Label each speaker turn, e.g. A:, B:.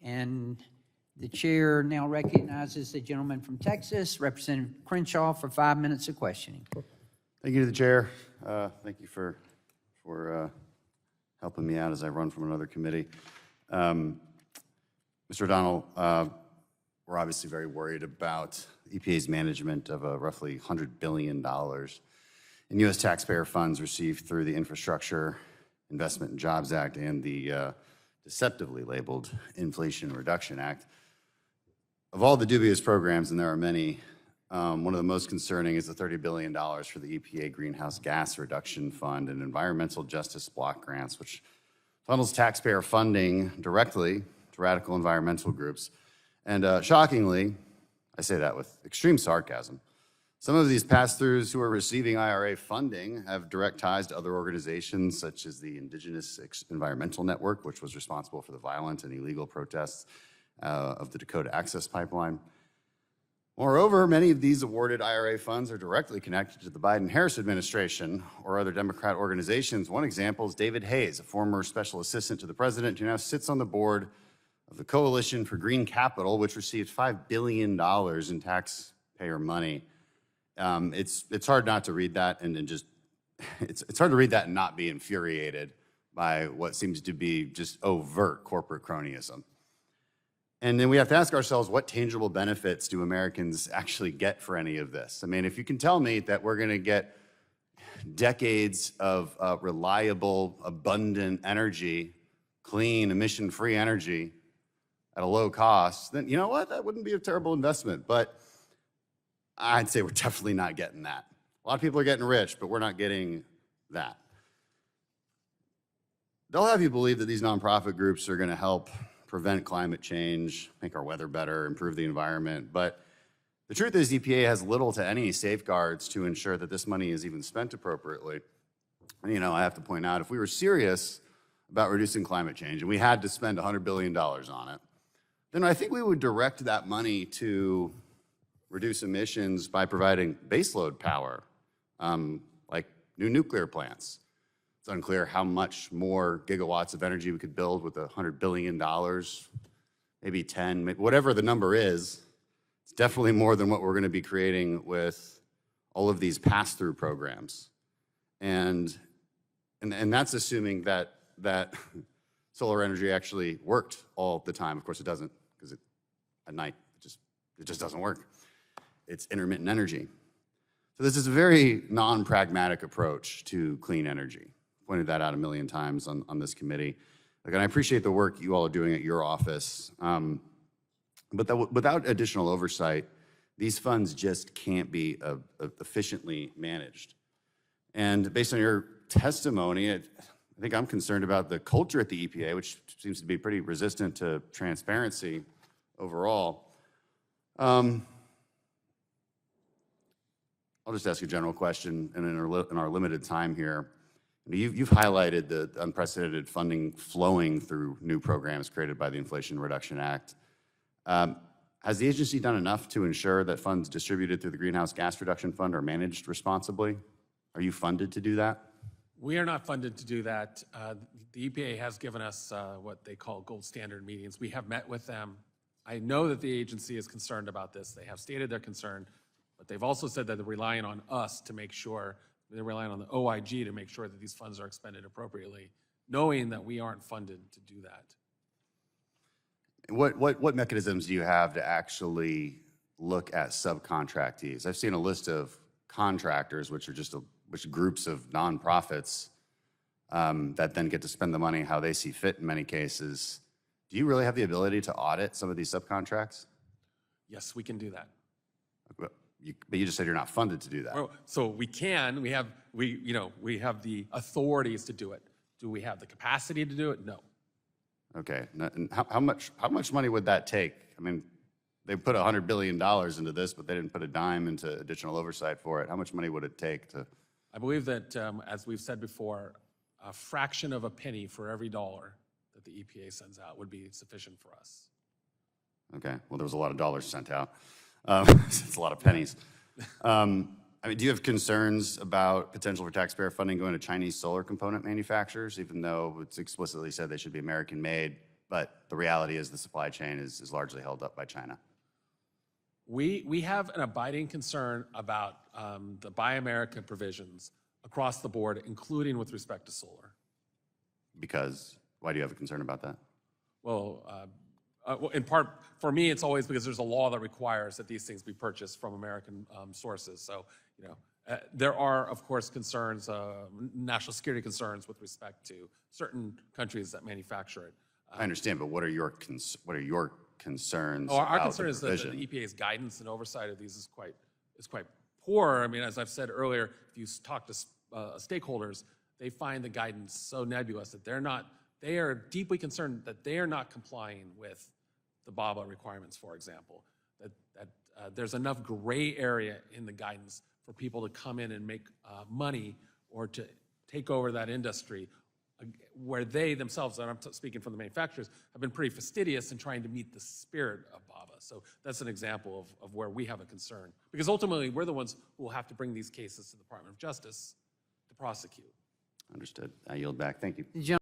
A: And the chair now recognizes the gentleman from Texas, Representative Crenshaw, for 5 minutes of questioning.
B: Thank you to the chair. Thank you for helping me out as I run from another committee. Mr. O'Donnell, we're obviously very worried about EPA's management of roughly $100 billion in U.S. taxpayer funds received through the Infrastructure Investment and Jobs Act and the deceptively labeled Inflation Reduction Act. Of all the dubious programs, and there are many, one of the most concerning is the $30 billion for the EPA Greenhouse Gas Reduction Fund and Environmental Justice Block Grants, which funnels taxpayer funding directly to radical environmental groups. And shockingly, I say that with extreme sarcasm, some of these pass-throughs who are receiving IRA funding have direct ties to other organizations such as the Indigenous Environmental Network, which was responsible for the violent and illegal protests of the Dakota Access Pipeline. Moreover, many of these awarded IRA funds are directly connected to the Biden-Harris administration or other Democrat organizations. One example is David Hayes, a former special assistant to the president who now sits on the board of the Coalition for Green Capital, which received $5 billion in taxpayer money. It's hard not to read that and just, it's hard to read that and not be infuriated by what seems to be just overt corporate cronyism. And then we have to ask ourselves, what tangible benefits do Americans actually get for any of this? I mean, if you can tell me that we're going to get decades of reliable, abundant energy, clean, emission-free energy at a low cost, then you know what? That wouldn't be a terrible investment. But I'd say we're definitely not getting that. A lot of people are getting rich, but we're not getting that. They'll have you believe that these nonprofit groups are going to help prevent climate change, make our weather better, improve the environment. But the truth is EPA has little to any safeguards to ensure that this money is even spent appropriately. And, you know, I have to point out, if we were serious about reducing climate change and we had to spend $100 billion on it, then I think we would direct that money to reduce emissions by providing baseload power, like new nuclear plants. It's unclear how much more gigawatts of energy we could build with $100 billion, maybe 10, maybe whatever the number is. It's definitely more than what we're going to be creating with all of these pass-through programs. And that's assuming that solar energy actually worked all the time. Of course it doesn't, because at night it just doesn't work. It's intermittent energy. So this is a very non-pragmatic approach to clean energy. Pointed that out a million times on this committee. And I appreciate the work you all are doing at your office. But without additional oversight, these funds just can't be efficiently managed. And based on your testimony, I think I'm concerned about the culture at the EPA, which seems to be pretty resistant to transparency overall. I'll just ask you a general question, and in our limited time here, you've highlighted the unprecedented funding flowing through new programs created by the Inflation Reduction Act. Has the agency done enough to ensure that funds distributed through the Greenhouse Gas Reduction Fund are managed responsibly? Are you funded to do that?
C: We are not funded to do that. The EPA has given us what they call gold standard meetings. We have met with them. I know that the agency is concerned about this. They have stated their concern, but they've also said that they're relying on us to make sure, they're relying on the OIG to make sure that these funds are expended appropriately, knowing that we aren't funded to do that.
B: What mechanisms do you have to actually look at subcontractees? I've seen a list of contractors, which are just which groups of nonprofits that then get to spend the money how they see fit in many cases. Do you really have the ability to audit some of these subcontracts?
C: Yes, we can do that.
B: But you just said you're not funded to do that.
C: Oh, so we can. We have the authorities to do it. Do we have the capacity to do it? No.
B: Okay. And how much money would that take? I mean, they put $100 billion into this, but they didn't put a dime into additional oversight for it. How much money would it take to?
C: I believe that, as we've said before, a fraction of a penny for every dollar that the EPA sends out would be sufficient for us.
B: Okay. Well, there was a lot of dollars sent out. It's a lot of pennies. I mean, do you have concerns about potential for taxpayer funding going to Chinese solar component manufacturers, even though it's explicitly said they should be American-made? But the reality is the supply chain is largely held up by China.
C: We have an abiding concern about the Buy America provisions across the board, including with respect to solar.
B: Because, why do you have a concern about that?
C: Well, in part, for me, it's always because there's a law that requires that these things be purchased from American sources. So, there are, of course, concerns, national security concerns with respect to certain countries that manufacture it.
B: I understand, but what are your concerns
C: Our
B: about
C: concern
B: the
C: is that
B: provision?
C: the EPA's guidance and oversight of these is quite poor. I mean, as I've said earlier, if you talk to stakeholders, they find the guidance so nebulous that they are deeply concerned that they are not complying with the BABA requirements, for example, that there's enough gray area in the guidance for people to come in and make money or to take over that industry where they themselves, and I'm speaking from the manufacturers, have been pretty fastidious in trying to meet the spirit of BABA. So that's an example of where we have a concern. Because ultimately, we're the ones who will have to bring these cases to the Department of Justice to prosecute.
B: Understood. I yield back. Thank you.
A: The